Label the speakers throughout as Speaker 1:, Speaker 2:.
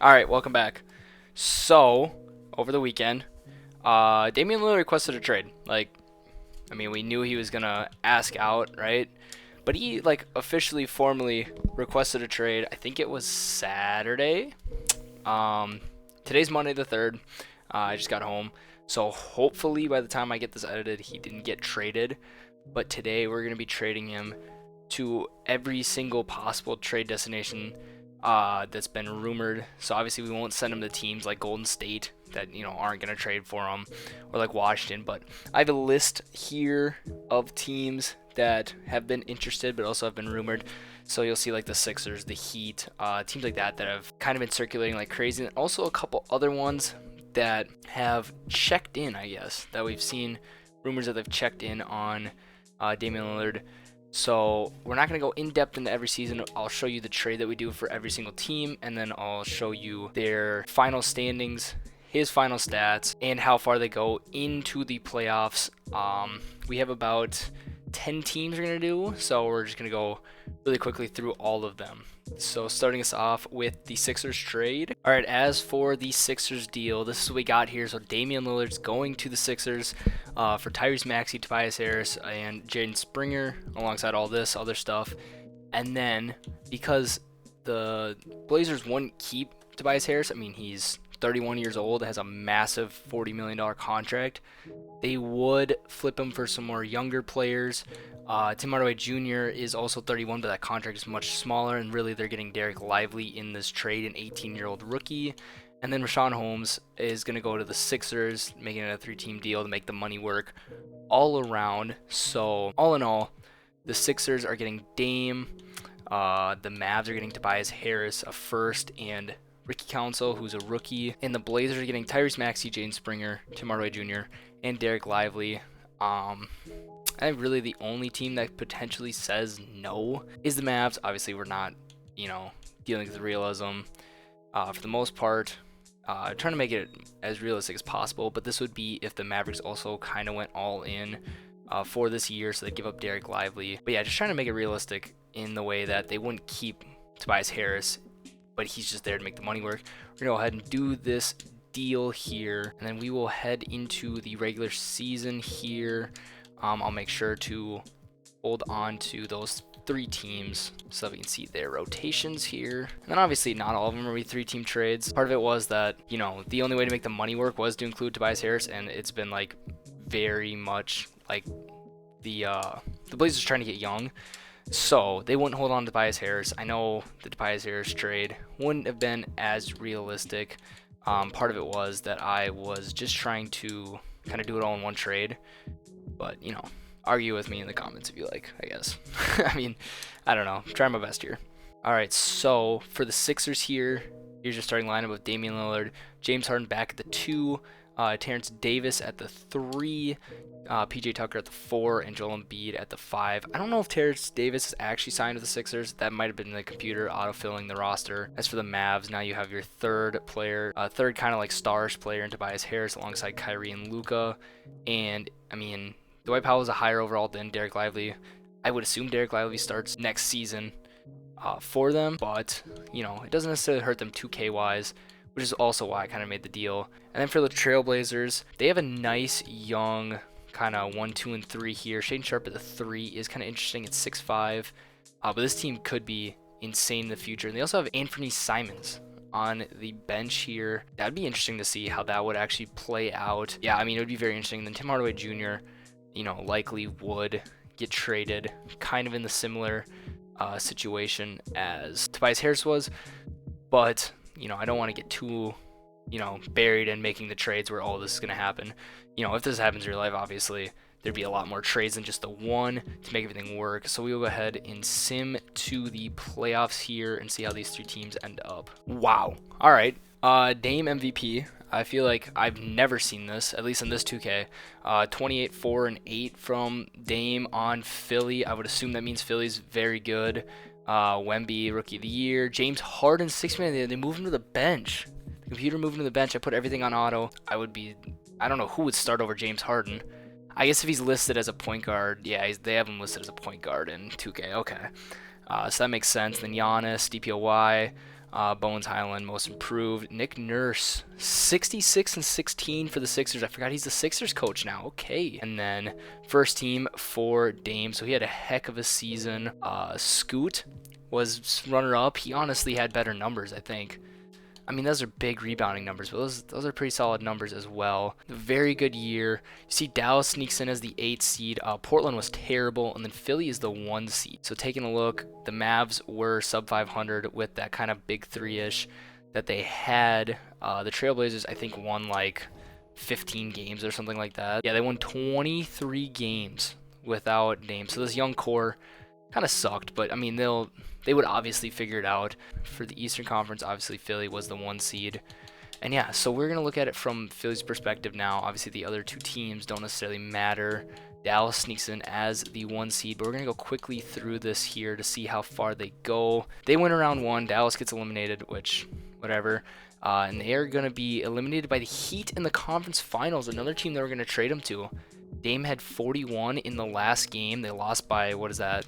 Speaker 1: All right, welcome back. So, over the weekend, Damian Lillard requested a trade. We knew he was gonna ask out, right? But he officially, formally requested a trade. I think it was Saturday. Um, Today's Monday the 3rd. I just got home, so hopefully by the time I get this edited, he didn't get traded. But today we're gonna be trading him to every single possible trade destination that's been rumored. So obviously we won't send him to teams like Golden State that aren't gonna trade for him, or like Washington. But I have a list here of teams that have been interested but also have been rumored. So you'll see like the Sixers, the Heat, teams like that have kind of been circulating like crazy, and also a couple other ones that have checked in, I guess, that we've seen rumors that they've checked in on Damian Lillard. So we're not going to go in depth into every season. I'll show you the trade that we do for every single team, and then I'll show you their final standings, his final stats, and how far they go into the playoffs. We have about 10 teams we're going to do, so we're just going to go really quickly through all of them. So starting us off with the Sixers trade. All right, as for the Sixers deal, this is what we got here. So Damian Lillard's going to the Sixers for Tyrese Maxey, Tobias Harris, and Jaden Springer, alongside all this other stuff. And then because the Blazers wouldn't keep Tobias Harris, he's 31 years old, has a massive $40 million contract. They would flip him for some more younger players. Tim Hardaway Jr. is also 31, but that contract is much smaller, and really they're getting Derek Lively in this trade, an 18-year-old rookie. And then Rashawn Holmes is going to go to the Sixers, making it a 3-team deal to make the money work all around. So all in all, the Sixers are getting Dame. The Mavs are getting Tobias Harris, a first, and Ricky Council, who's a rookie. And the Blazers are getting Tyrese Maxey, Jaden Springer, Tim Hardaway Jr., and Derek Lively. I think really the only team that potentially says no is the Mavs. Obviously, we're not, dealing with realism for the most part. Trying to make it as realistic as possible, but this would be if the Mavericks also kind of went all in for this year, so they give up Derek Lively. But yeah, just trying to make it realistic in the way that they wouldn't keep Tobias Harris, but he's just there to make the money work. We're going to go ahead and do this deal here, and then we will head into the regular season here. I'll make sure to hold on to those 3 teams so that we can see their rotations here. And then obviously not all of them are 3-team trades. Part of it was that, the only way to make the money work was to include Tobias Harris, and it's been like very much like the Blazers trying to get young. So they wouldn't hold on to Tobias Harris. I know the Tobias Harris trade wouldn't have been as realistic. Part of it was that I was just trying to kind of do it all in one trade. But, argue with me in the comments if you like, I guess. I don't know. I'm trying my best here. All right, so for the Sixers here, here's your starting lineup with Damian Lillard, James Harden back at the 2, Terrence Davis at the 3, PJ Tucker at the 4, and Joel Embiid at the 5. I don't know if Terrence Davis is actually signed with the Sixers. That might have been the computer autofilling the roster. As for the Mavs, now you have your third player, third kind of like starish player in Tobias Harris alongside Kyrie and Luka. And Dwight Powell is a higher overall than Derek Lively. I would assume Derek Lively starts next season for them, but it doesn't necessarily hurt them 2K wise, which is also why I kind of made the deal. And then for the Trailblazers, they have a nice young kind of 1, 2, and 3 here. Shaedon Sharpe at the 3 is kind of interesting at 6'5", but this team could be insane in the future. And they also have Anthony Simons on the bench here. That'd be interesting to see how that would actually play out. Yeah, it would be very interesting. And then Tim Hardaway Jr., likely would get traded kind of in the similar situation as Tobias Harris was. But, I don't want to get too, buried in making the trades where all this is going to happen. If this happens in real life, obviously, there'd be a lot more trades than just the one to make everything work. So we will go ahead and sim to the playoffs here and see how these 3 teams end up. Wow. All right. Dame MVP. I feel like I've never seen this, at least in this 2K. 28, 4, and 8 from Dame on Philly. I would assume that means Philly's very good. Wemby, Rookie of the Year. James Harden, 6-man. They moved him to the bench. The computer moved him to the bench. I put everything on auto. I don't know who would start over James Harden. I guess if he's listed as a point guard, yeah, they have him listed as a point guard in 2K. Okay. So that makes sense. Then Giannis, DPOY. Bones Highland, most improved. Nick Nurse, 66 and 16 for the Sixers. I forgot he's the Sixers coach now. Okay. And then first team for Dame. So he had a heck of a season. Scoot was runner-up. He honestly had better numbers, I think. I mean, those are big rebounding numbers, but those are pretty solid numbers as well. A very good year. You see Dallas sneaks in as the 8th seed. Portland was terrible, and then Philly is the 1 seed. So taking a look, the Mavs were sub 500 with that kind of big 3-ish that they had. The Trailblazers, I think, won like 15 games or something like that. Yeah, they won 23 games without Dame. So this young core kind of sucked, but I mean, they would obviously figure it out. For the Eastern Conference, obviously Philly was the 1 seed. And yeah, so we're going to look at it from Philly's perspective now. Obviously the other 2 teams don't necessarily matter. Dallas sneaks in as the 1 seed, but we're going to go quickly through this here to see how far they go. They win round 1, Dallas gets eliminated, which, whatever. And they are going to be eliminated by the Heat in the conference finals, another team that we're going to trade them to. Dame had 41 in the last game. They lost by, what is that,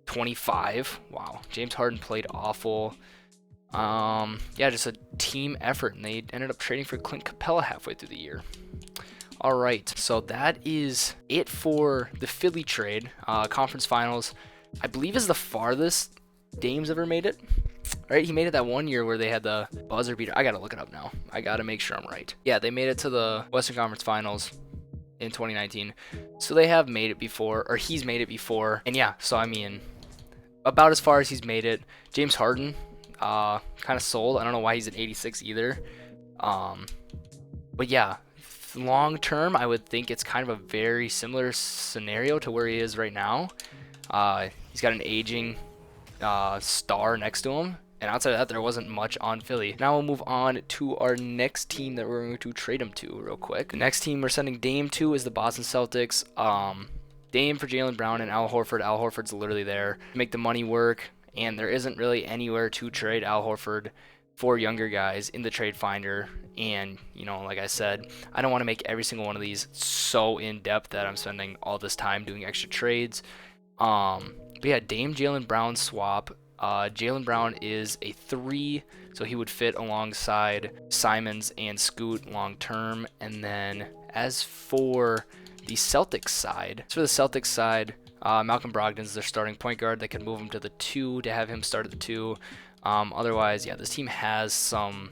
Speaker 1: 25. Wow. James Harden played awful. Yeah, just a team effort, and they ended up trading for Clint Capella halfway through the year. All right, so that is it for the Philly trade. Conference finals, I believe, is the farthest Dame's ever made it. Right, he made it that 1 year where they had the buzzer beater. I gotta look it up now. I gotta make sure I'm right. Yeah, they made it to the Western Conference Finals in 2019. So they have made it before, or he's made it before. And yeah, so I mean, about as far as he's made it. James Harden, kind of sold. I don't know why he's at 86 either. But yeah, long term, I would think it's kind of a very similar scenario to where he is right now. He's got an aging star next to him. And outside of that, there wasn't much on Philly. Now we'll move on to our next team that we're going to trade him to real quick. The next team we're sending Dame to is the Boston Celtics. Dame for Jaylen Brown and Al Horford. Al Horford's literally there to make the money work, and there isn't really anywhere to trade Al Horford for younger guys in the trade finder. And, you know, like I said, I don't want to make every single one of these so in-depth that I'm spending all this time doing extra trades. But yeah, Dame Jaylen Brown swap. Jaylen Brown is a 3, so he would fit alongside Simons and Scoot long term. And then as for the Celtics side, Malcolm Brogdon's their starting point guard. They could move him to the 2 to have him start at the 2. Otherwise, yeah, this team has some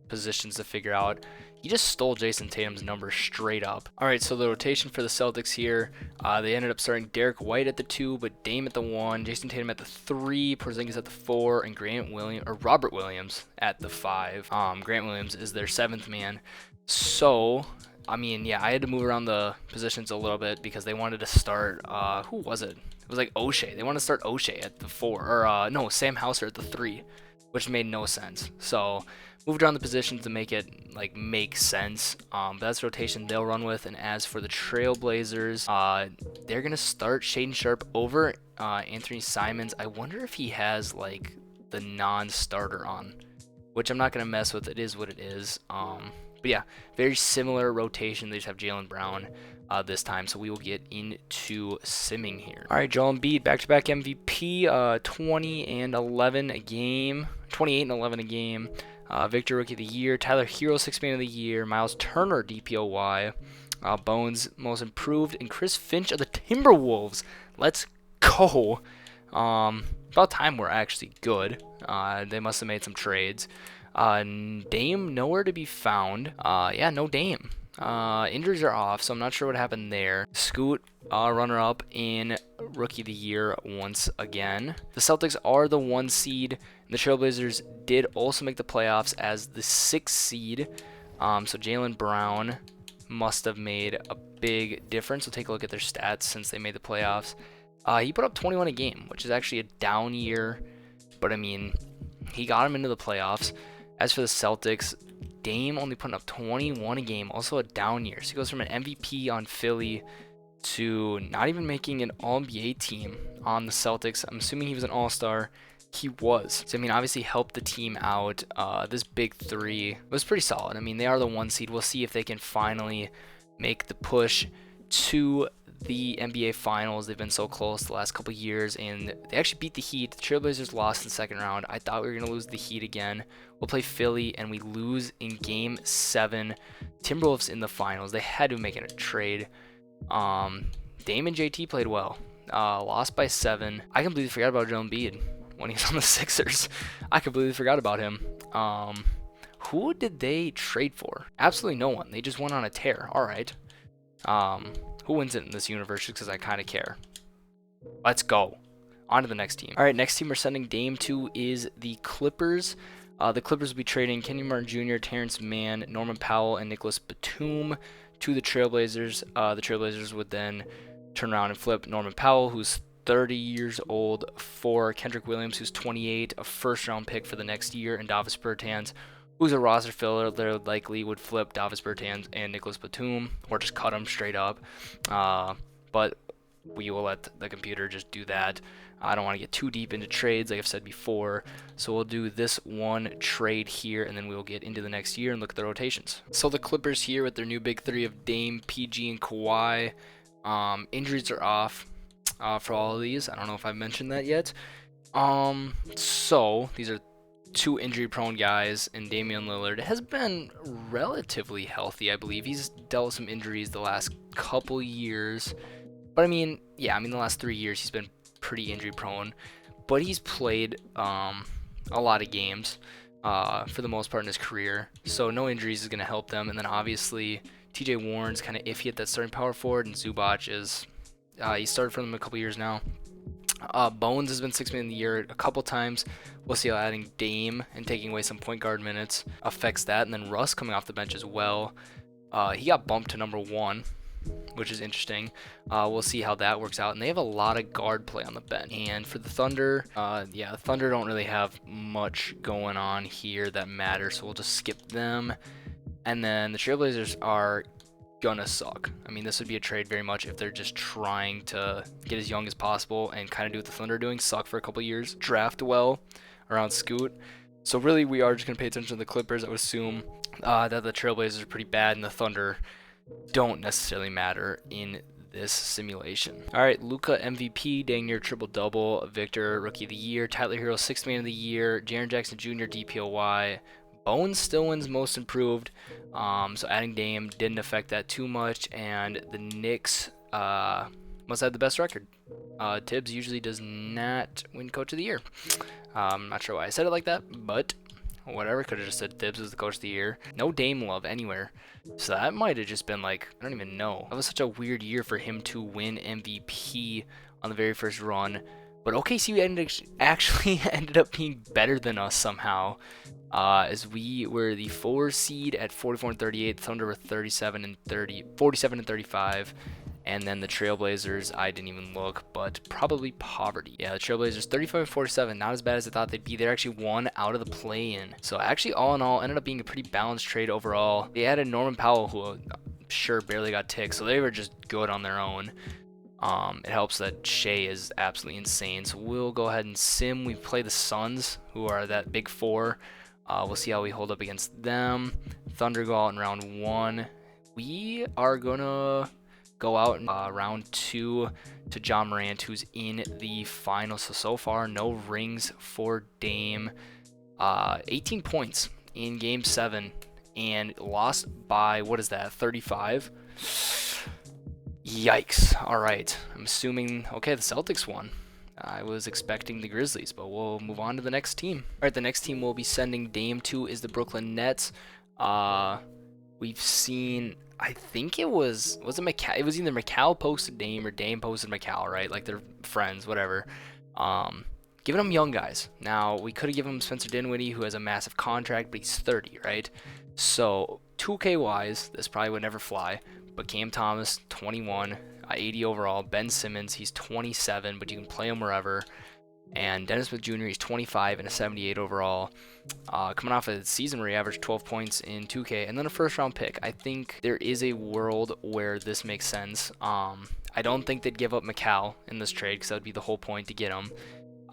Speaker 1: positions to figure out. He just stole Jason Tatum's number straight up. All right, so the rotation for the Celtics here, they ended up starting Derek White at the 2, but Dame at the 1, Jason Tatum at the 3, Porzingis at the 4, and Robert Williams at the 5. Grant Williams is their 7th man. So, I mean, yeah, I had to move around the positions a little bit because they wanted to start, who was it? It was like O'Shea. They wanted to start O'Shea at the 4, or no, Sam Hauser at the 3, which made no sense. So, moved around the positions to make it like make sense. But that's the rotation they'll run with. And as for the Trailblazers, they're gonna start Shaedon Sharpe over Anthony Simons. I wonder if he has like the non-starter on, which I'm not gonna mess with. It is what it is. But yeah, very similar rotation. They just have Jaylen Brown this time, so we will get into simming here. All right, Joel Embiid, back-to-back MVP, 20 and 11 a game, 28 and 11 a game. Victor Rookie of the Year, Tyler Hero 6th Man of the Year, Miles Turner DPOY, Bones Most Improved, and Chris Finch of the Timberwolves. Let's go. About time we're actually good. They must have made some trades. Dame nowhere to be found. Yeah, no Dame. Injuries are off, so I'm not sure what happened there. Scoot, runner-up in Rookie of the Year once again. The Celtics are the 1 seed. The Trailblazers did also make the playoffs as the 6th seed. So Jaylen Brown must have made a big difference. We'll take a look at their stats since they made the playoffs. He put up 21 a game, which is actually a down year. But, I mean, he got him into the playoffs. As for the Celtics, Dame only putting up 21 a game, also a down year. So he goes from an MVP on Philly to not even making an All-NBA team on the Celtics. I'm assuming he was an All-Star. He was. So, I mean, obviously helped the team out. This big 3 was pretty solid. I mean, they are the 1 seed. We'll see if they can finally make the push to the NBA Finals. They've been so close the last couple years, and they actually beat the Heat. The Trailblazers lost in the second round. I thought we were going to lose the Heat again. We'll play Philly, and we lose in Game 7. Timberwolves in the Finals. They had to make it a trade. Dame and JT played well. Lost by 7. I completely forgot about Joel Embiid when he was on the Sixers. I completely forgot about him. Who did they trade for? Absolutely no one. They just went on a tear. All right. Who wins it in this universe? Because I kind of care. Let's go. On to the next team. All right, next team we're sending Dame to is the Clippers. The Clippers will be trading Kenyon Martin Jr., Terrence Mann, Norman Powell, and Nicholas Batum to the Trailblazers. The Trailblazers would then turn around and flip Norman Powell, who's 30 years old, for Kendrick Williams, who's 28, a first-round pick for the next year, and Davis Bertans, who's a roster filler. They likely would flip Davis Bertans and Nicholas Batum, or just cut them straight up. But we will let the computer just do that. I don't want to get too deep into trades, like I've said before. So we'll do this one trade here, and then we will get into the next year and look at the rotations. So the Clippers here with their new big three of Dame, PG, and Kawhi. Injuries are off for all of these. I don't know if I've mentioned that yet. So these are two injury-prone guys, and Damian Lillard has been relatively healthy, I believe. He's dealt with some injuries the last couple years. But, the last 3 years he's been pretty injury-prone. But he's played a lot of games for the most part in his career. So no injuries is going to help them. And then, obviously, TJ Warren's kind of iffy at that starting power forward, and Zubac is he started for them a couple years now. Bones has been 6 man of the year a couple times. We'll see how adding Dame and taking away some point guard minutes affects that. And then Russ coming off the bench as well. He got bumped to number 1, which is interesting. We'll see how that works out. And they have a lot of guard play on the bench. And for the Thunder, the Thunder don't really have much going on here that matters, so we'll just skip them. And then the Trailblazers are gonna suck. This would be a trade very much if they're just trying to get as young as possible and kind of do what the Thunder are doing, suck for a couple years, draft well around Scoot. So really, we are just gonna pay attention to the Clippers. I would assume that the Trailblazers are pretty bad and the Thunder don't necessarily matter in this simulation. All right, Luka MVP, dang near triple-double. Victor, Rookie of the Year. Tyler Hero, 6th Man of the Year. Jaren Jackson Jr., DPOY. Bones still wins Most Improved, so adding Dame didn't affect that too much, and the Knicks must have the best record. Tibbs usually does not win Coach of the Year. I'm not sure why I said it like that, but whatever. Could have just said Tibbs was the Coach of the Year. No Dame love anywhere, so that might have just been like, I don't even know. That was such a weird year for him to win MVP on the very first run, but OKC actually ended up being better than us somehow. As we were the 4 seed at 44 and 38, Thunder were 47 and 35, and then the Trailblazers, I didn't even look, but probably poverty. Yeah, the Trailblazers 35 and 47, not as bad as I thought they'd be. They're actually 1 out of the play-in. So actually, all in all, ended up being a pretty balanced trade overall. They added Norman Powell, who I'm sure barely got ticks, so they were just good on their own. It helps that Shea is absolutely insane. So we'll go ahead and sim. We play the Suns, who are that big 4. We'll see how we hold up against them. Thunder go out in round 1. We are going to go out in round 2 to John Morant, who's in the finals. So far, no rings for Dame. 18 points in Game 7 and lost by, 35? Yikes. All right. I'm assuming, the Celtics won. I was expecting the Grizzlies, but we'll move on to the next team. All right, the next team we'll be sending Dame to is the Brooklyn Nets. We've seen, I think it was it McCall? It was either McCall posted Dame or Dame posted McCall, right? Like they're friends, whatever. Giving them young guys. Now, we could have given him Spencer Dinwiddie, who has a massive contract, but he's 30, right? So, 2K-wise, this probably would never fly. But Cam Thomas, 21, 80 overall. Ben Simmons, he's 27, but you can play him wherever. And Dennis Smith Jr., he's 25 and a 78 overall. Coming off a season where he averaged 12 points in 2K, and then a first-round pick. I think there is a world where this makes sense. I don't think they'd give up McCall in this trade, because that would be the whole point to get him.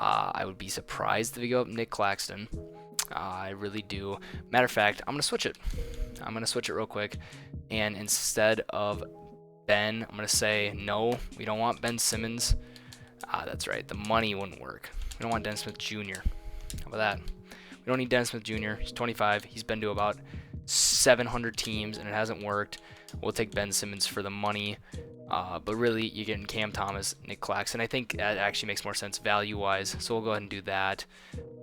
Speaker 1: I would be surprised if they go up Nick Claxton. I really do. Matter of fact, I'm going to switch it. I'm going to switch it real quick. And instead of Ben. I'm going to say no, we don't want Ben Simmons. That's right, the money wouldn't work. We don't want Dennis Smith Jr. How about that? We don't need Dennis Smith Jr. He's 25. He's been to about 700 teams, and it hasn't worked. We'll take Ben Simmons for the money. But really, you're getting Cam Thomas, Nick Claxton. I think that actually makes more sense value-wise, so we'll go ahead and do that.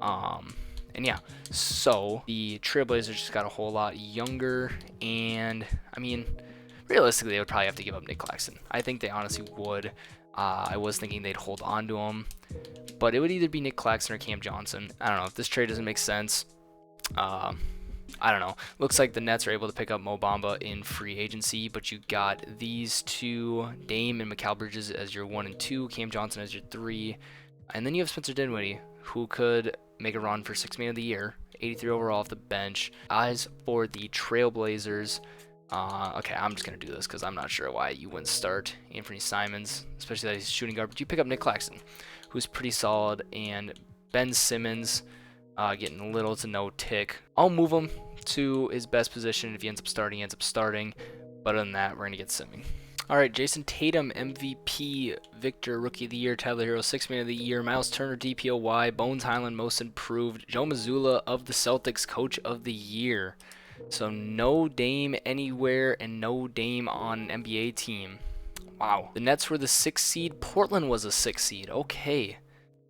Speaker 1: And yeah, so the Trailblazers just got a whole lot younger, and I mean, realistically, they would probably have to give up Nick Claxton. I think they honestly would. I was thinking they'd hold on to him, but it would either be Nick Claxton or Cam Johnson. I don't know. If this trade doesn't make sense, I don't know. Looks like the Nets are able to pick up Mo Bamba in free agency, but you got these two, Dame and Mikal Bridges as your 1 and 2, Cam Johnson as your 3, and then you have Spencer Dinwiddie, who could make a run for 6th man of the year, 83 overall off the bench. As for the Trailblazers, okay, I'm just going to do this because I'm not sure why you wouldn't start Anthony Simons, especially that he's shooting guard. But you pick up Nick Claxton, who's pretty solid, and Ben Simmons getting little to no tick. I'll move him to his best position. If he ends up starting, he ends up starting. But other than that, we're going to get Simming. All right, Jason Tatum, MVP, Victor, Rookie of the Year, Tyler Hero, 6th Man of the Year, Miles Turner, DPOY, Bones Highland, Most Improved, Joe Mazzulla of the Celtics, Coach of the Year. So no Dame anywhere and no Dame on an NBA team. Wow. The Nets were the 6th seed. Portland was a 6th seed. Okay.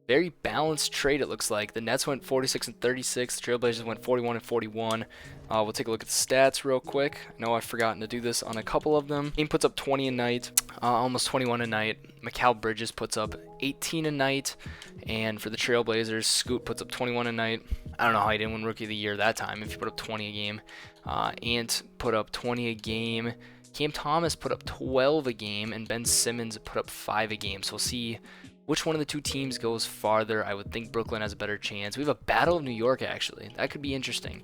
Speaker 1: Very balanced trade, it looks like. The Nets went 46 and 36. The Trailblazers went 41 and 41. We'll take a look at the stats real quick. I know I've forgotten to do this on a couple of them. Dame puts up 20 a night, almost 21 a night. Mikal Bridges puts up 18 a night. And for the Trailblazers, Scoot puts up 21 a night. I don't know how he didn't win Rookie of the Year that time if he put up 20 a game. Ant put up 20 a game. Cam Thomas put up 12 a game. And Ben Simmons put up 5 a game. So we'll see which one of the two teams goes farther. I would think Brooklyn has a better chance. We have a Battle of New York, actually. That could be interesting.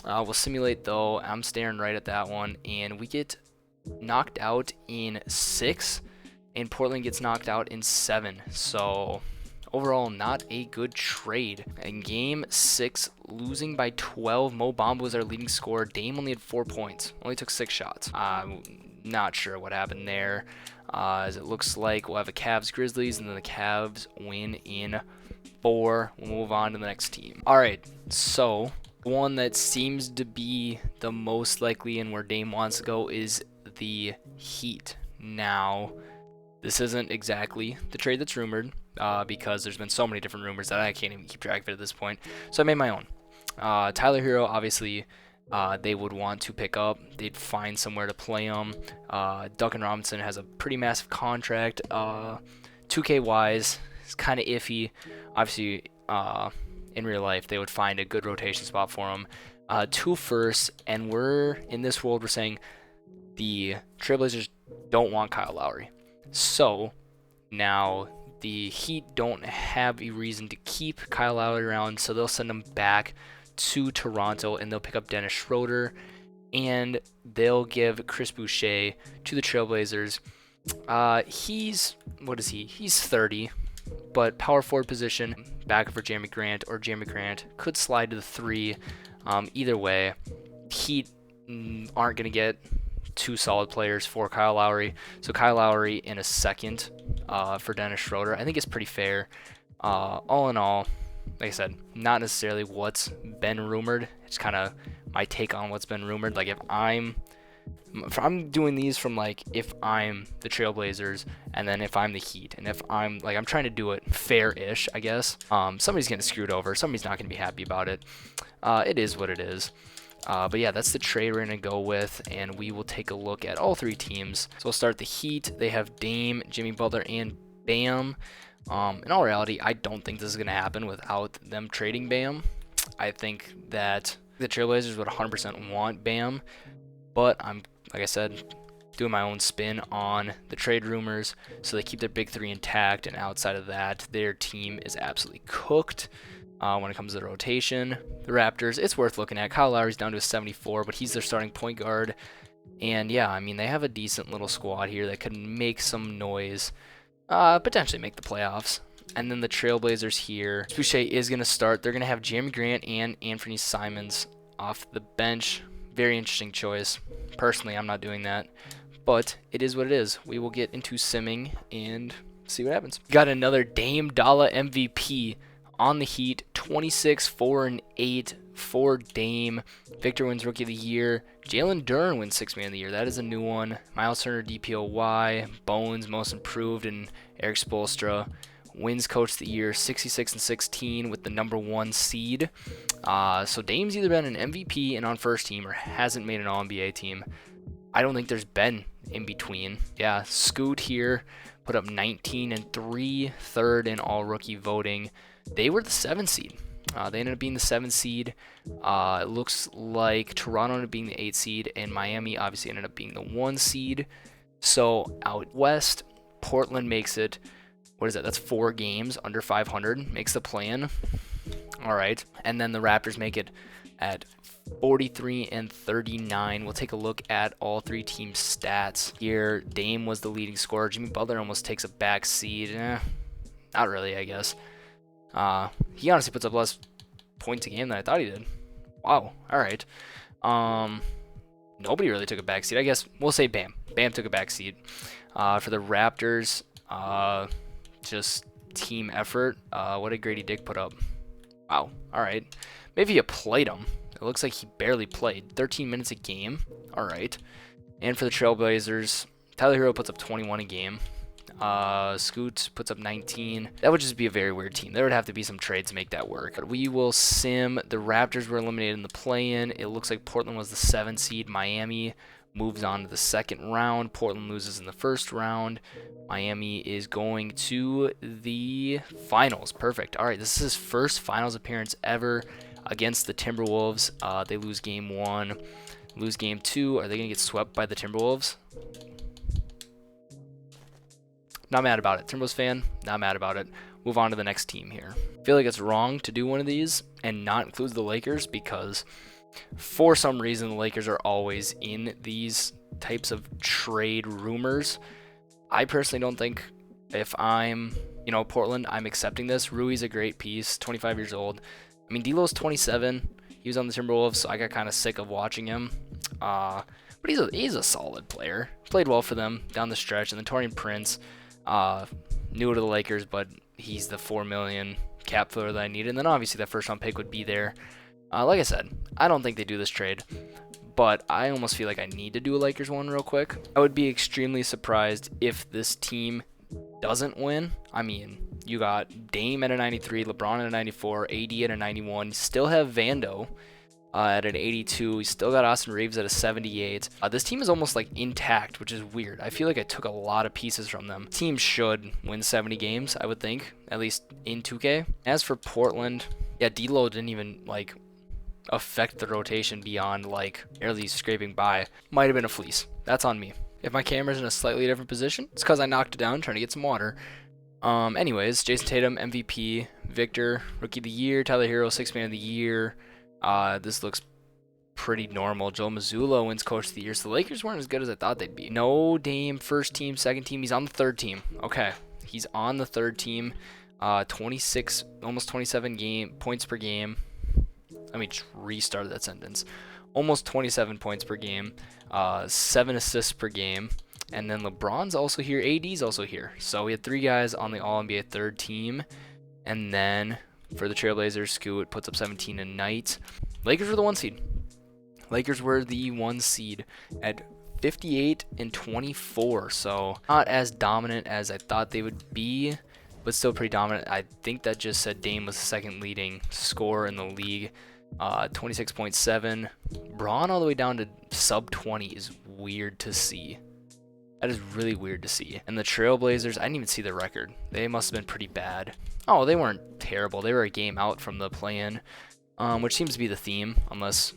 Speaker 1: We'll simulate, though. I'm staring right at that one. And we get knocked out in 6. And Portland gets knocked out in 7. So overall, not a good trade. In Game 6, losing by 12. Mo Bamba was our leading scorer. Dame only had 4 points. Only took 6 shots. Not sure what happened there. As it looks like we'll have a Cavs-Grizzlies, and then the Cavs win in 4. We'll move on to the next team. All right, so one that seems to be the most likely and where Dame wants to go is the Heat. Now, this isn't exactly the trade that's rumored because there's been so many different rumors that I can't even keep track of it at this point. So I made my own. Tyler Hero, obviously, they would want to pick up. They'd find somewhere to play him. Duncan Robinson has a pretty massive contract. 2K-wise, it's kind of iffy. Obviously, in real life, they would find a good rotation spot for him. 2 firsts, and we're in this world, we're saying the Trailblazers don't want Kyle Lowry. So now the Heat don't have a reason to keep Kyle Lowry around, so they'll send him back to Toronto, and they'll pick up Dennis Schroeder, and they'll give Chris Boucher to the Trailblazers. What is he? He's 30, but power forward position, back for Jeremy Grant, or Jeremy Grant could slide to the 3. Either way, Heat aren't going to get 2 solid players for Kyle Lowry, so Kyle Lowry in a second for Dennis Schroeder, I think it's pretty fair. All in all, like I said, not necessarily what's been rumored. It's kind of my take on what's been rumored. Like if I'm doing these from like if I'm the Trailblazers and then if I'm the Heat, and if I'm trying to do it fair-ish, I guess. Somebody's getting screwed over. Somebody's not going to be happy about it. It is what it is. But yeah, that's the trade we're going to go with, and we will take a look at all 3 teams. So we'll start the Heat. They have Dame, Jimmy Butler, and Bam. In all reality, I don't think this is going to happen without them trading Bam. I think that the Trailblazers would 100% want Bam, but I'm, like I said, doing my own spin on the trade rumors, so they keep their big 3 intact, and outside of that, their team is absolutely cooked. When it comes to the rotation, the Raptors, it's worth looking at. Kyle Lowry's down to a 74, but he's their starting point guard. And yeah, I mean, they have a decent little squad here that could make some noise, potentially make the playoffs. And then the Trailblazers here, Boucher is going to start. They're going to have Jeremy Grant and Anthony Simons off the bench. Very interesting choice. Personally, I'm not doing that. but it is what it is. We will get into simming and see what happens. Got another Dame Dollar MVP on the Heat, 26, 4, and 8 for Dame. Victor wins Rookie of the Year. Jalen Duren wins Sixth Man of the Year. That is a new one. Miles Turner, DPOY. Bones, Most Improved, and Eric Spoelstra wins Coach of the Year, 66 and 16 with the #1 seed. So Dame's either been an MVP and on first team or hasn't made an All-NBA team. I don't think there's been in between. Yeah, Scoot here put up 19 and 3, third in All-Rookie voting. They were the 7th seed. They ended up being the 7th seed. It looks like Toronto ended up being the 8th seed, and Miami obviously ended up being the 1 seed. So out west, Portland makes it. What is that? That's 4 games under 500. Makes the plan. All right, and then the Raptors make it at 43 and 39. We'll take a look at all 3 team stats here. Dame was the leading scorer. Jimmy Butler almost takes a back seat. Not really, I guess. He honestly puts up less points a game than I thought he did. Wow. All right. Nobody really took a back seat. I guess we'll say Bam. Bam took a back seat. For the Raptors, just team effort. What did Grady Dick put up? Wow. All right. Maybe you played him. It looks like he barely played. 13 minutes a game. All right. And for the Trailblazers, Tyler Hero puts up 21 a game. Scoot puts up 19. That would just be a very weird team. There would have to be some trades to make that work. But we will sim. The Raptors were eliminated in the play-in. It looks like Portland was the 7th seed. Miami moves on to the second round. Portland loses in the first round. Miami is going to the finals. Perfect. All right, this is his first finals appearance ever against the Timberwolves. They lose game 1, lose game 2. Are they going to get swept by the Timberwolves? Not mad about it. Timberwolves fan, not mad about it. Move on to the next team here. I feel like it's wrong to do one of these and not include the Lakers because for some reason the Lakers are always in these types of trade rumors. I personally don't think if I'm, Portland, I'm accepting this. Rui's a great piece, 25 years old. I mean, D'Lo's 27. He was on the Timberwolves, so I got kind of sick of watching him. But he's a solid player. Played well for them down the stretch. And then Taurean Prince, new to the Lakers, but he's the $4 million cap filler that I needed. And then obviously that first round pick would be there. Like I said, I don't think they do this trade, but I almost feel like I need to do a Lakers one real quick. I would be extremely surprised if this team doesn't win. I mean, you got Dame at a 93, LeBron at a 94, AD at a 91. You still have Vando at an 82. You still got Austin Reeves at a 78. This team is almost like intact, which is weird. I feel like I took a lot of pieces from them. Team should win 70 games, I would think, at least in 2K. As for Portland, yeah, D'Lo didn't even affect the rotation beyond barely scraping by. Might have been a fleece. That's on me. If my camera's in a slightly different position, it's because I knocked it down trying to get some water. Anyways, Jason Tatum, MVP. Victor, Rookie of the Year. Tyler Hero, Sixth Man of the Year. This looks pretty normal. Joe Mazzulla wins Coach of the Year. So the Lakers weren't as good as I thought they'd be. No Dame, first team, second team. He's on the third team. Okay. He's on the third team. 26, almost 27 points per game. Let me just restart that sentence. Almost 27 points per game. 7 assists per game. And then LeBron's also here. AD's also here. So we had 3 guys on the All-NBA third team. And then for the Trailblazers, Scoot puts up 17 a night. Lakers were the 1 seed. Lakers were the 1 seed at 58 and 24. So not as dominant as I thought they would be, but still pretty dominant. I think that just said Dame was the second leading scorer in the league. 26.7. Braun all the way down to sub 20 is weird to see. That is really weird to see. And the Trailblazers, I didn't even see the record. They must have been pretty bad. Oh, they weren't terrible. They were a game out from the play-in, which seems to be the theme, unless,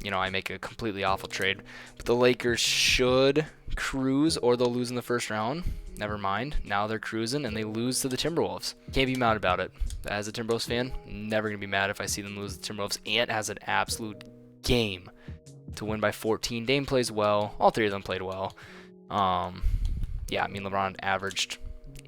Speaker 1: I make a completely awful trade. But the Lakers should cruise, or they'll lose in the first round. Never mind. Now they're cruising, and they lose to the Timberwolves. Can't be mad about it. As a Timberwolves fan, never going to be mad if I see them lose to the Timberwolves. Ant has an absolute game to win by 14. Dame plays well. All 3 of them played well. Yeah, I mean, LeBron averaged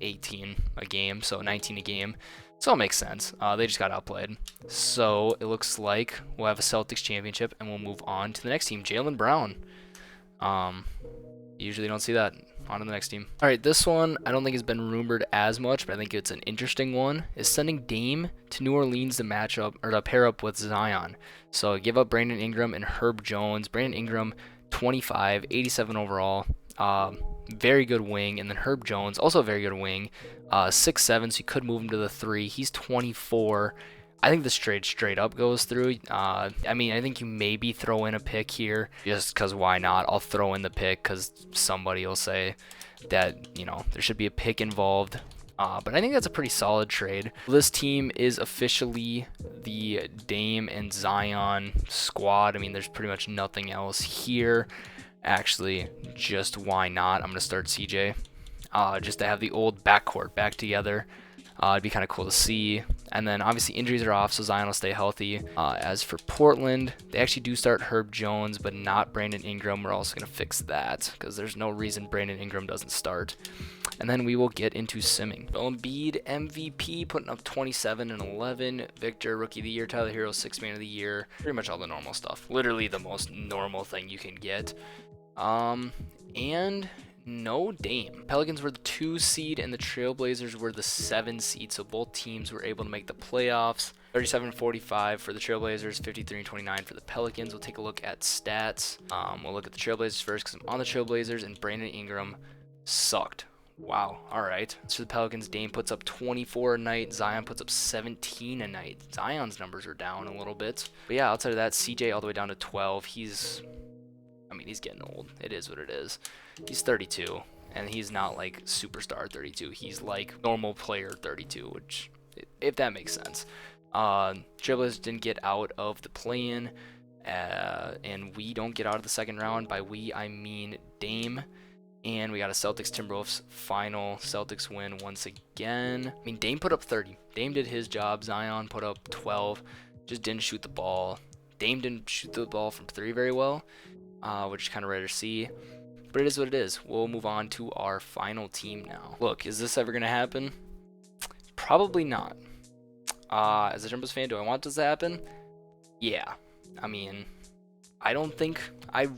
Speaker 1: 18 a game, so 19 a game. So it makes sense. They just got outplayed. So it looks like we'll have a Celtics championship, and we'll move on to the next team, Jaylen Brown. You usually don't see that. On to the next team. All right, this one I don't think has been rumored as much, but I think it's an interesting one. Is sending Dame to New Orleans to match up or to pair up with Zion. So give up Brandon Ingram and Herb Jones. Brandon Ingram, 25, 87 overall. Very good wing, and then Herb Jones, also a very good wing. 6'7", so you could move him to the 3. He's 24. I think this trade straight up goes through. I mean, I think you maybe throw in a pick here just because why not? I'll throw in the pick because somebody will say that, you know, there should be a pick involved. But I think that's a pretty solid trade. This team is officially the Dame and Zion squad. I mean, there's pretty much nothing else here. Actually, just why not? I'm going to start CJ just to have the old backcourt back together. It'd be kind of cool to see. And then obviously injuries are off, so Zion will stay healthy. As for Portland, they actually do start Herb Jones, but not Brandon Ingram. We're also going to fix that because there's no reason Brandon Ingram doesn't start. And then we will get into simming. Embiid, MVP, putting up 27 and 11. Victor, Rookie of the Year. Tyler Hero, 6th Man of the Year. Pretty much all the normal stuff. Literally the most normal thing you can get. And no Dame. Pelicans were the 2 seed and the Trailblazers were the 7 seed, so both teams were able to make the playoffs. 37-45 for the Trailblazers, 53-29 for the Pelicans. We'll take a look at stats. We'll look at the Trailblazers first because I'm on the Trailblazers, and Brandon Ingram sucked. Wow. All right. So the Pelicans, Dame puts up 24 a night. Zion puts up 17 a night. Zion's numbers are down a little bit. But yeah, outside of that, CJ all the way down to 12. He's getting old. It is what it is. He's 32, and he's not like superstar 32. He's like normal player 32, which, if that makes sense. Trailblazers didn't get out of the play-in, and we don't get out of the second round. By we, I mean Dame. And we got a Celtics Timberwolves final. Celtics win once again. I mean, Dame put up 30. Dame did his job. Zion put up 12. Just didn't shoot the ball. Dame didn't shoot the ball from 3 very well, which is kind of rare to see. But it is what it is. We'll move on to our final team now. Look, is this ever going to happen? Probably not. As a Timberwolves fan, do I want this to happen? Yeah. I mean, I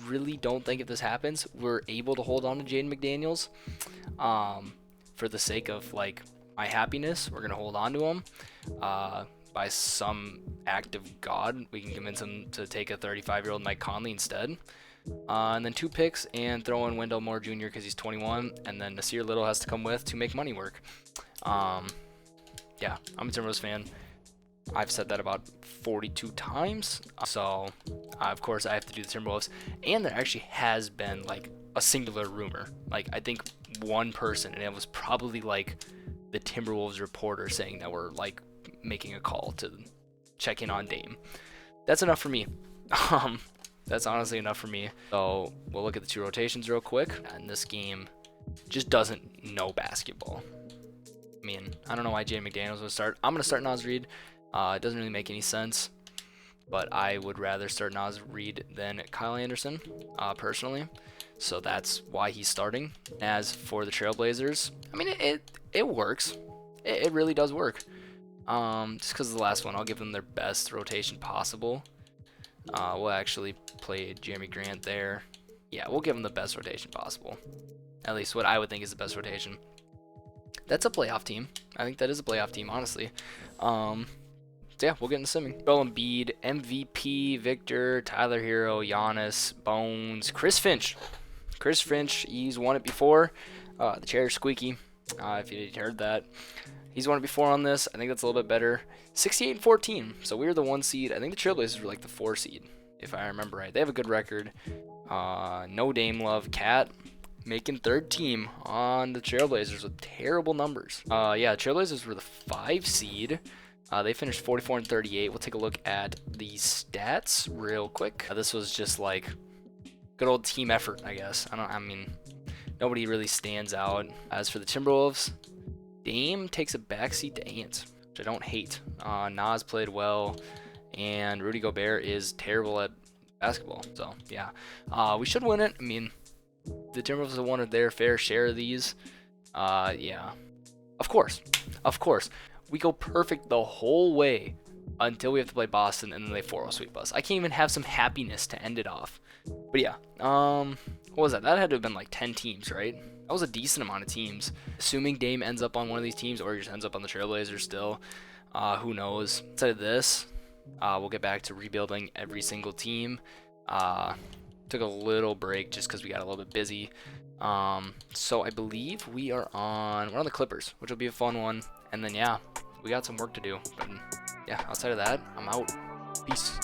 Speaker 1: really don't think if this happens, we're able to hold on to Jaden McDaniels. For the sake of, like, my happiness, we're going to hold on to him. By some act of God, we can convince him to take a 35-year-old Mike Conley instead. And then 2 picks and throw in Wendell Moore Jr. because he's 21. And then Nasir Little has to come with to make money work. Yeah, I'm a Timberwolves fan. I've said that about 42 times. So, of course, I have to do the Timberwolves. And there actually has been, like, a singular rumor. Like, I think one person, and it was probably, like, the Timberwolves reporter saying that we're, like, making a call to check in on Dame. That's enough for me. That's honestly enough for me. So, we'll look at the 2 rotations real quick. And this game just doesn't know basketball. I mean, I don't know why Jaden McDaniels would start. I'm going to start Naz Reid. It doesn't really make any sense, but I would rather start Naz Reid than Kyle Anderson, personally. So that's why he's starting. As for the Trailblazers, I mean, it works. It really does work. Just because of the last one, I'll give them their best rotation possible. We'll actually play Jeremy Grant there. Yeah, we'll give them the best rotation possible. At least what I would think is the best rotation. That's a playoff team. I think that is a playoff team, honestly. So yeah, we'll get into simming. Joel Embiid, MVP, Victor, Tyler Hero, Giannis, Bones, Chris Finch. Chris Finch, he's won it before. The chair's squeaky, if you heard that. He's won it before on this. I think that's a little bit better. 68-14, so we were the 1 seed. I think the Trailblazers were like the 4 seed, if I remember right. They have a good record. No Dame love. Cat making 3rd team on the Trailblazers with terrible numbers. Yeah, Trailblazers were the 5 seed. They finished 44-38. We'll take a look at the stats real quick. This was just like good old team effort, I guess. I mean, nobody really stands out. As for the Timberwolves, Dame takes a backseat to Ant, which I don't hate. Nas played well, and Rudy Gobert is terrible at basketball. So yeah, we should win it. I mean, the Timberwolves have wanted their fair share of these. Yeah, of course. We go perfect the whole way until we have to play Boston, and then they 4-0 sweep us. I can't even have some happiness to end it off. But yeah, we'll What was that? That had to have been like 10 teams, right? That was a decent amount of teams. Assuming Dame ends up on one of these teams or he just ends up on the Trailblazers still. Who knows? Instead of this, we'll get back to rebuilding every single team. Took a little break just because we got a little bit busy. So I believe we're on the Clippers, which will be a fun one. And then yeah, we got some work to do. But yeah, outside of that, I'm out. Peace.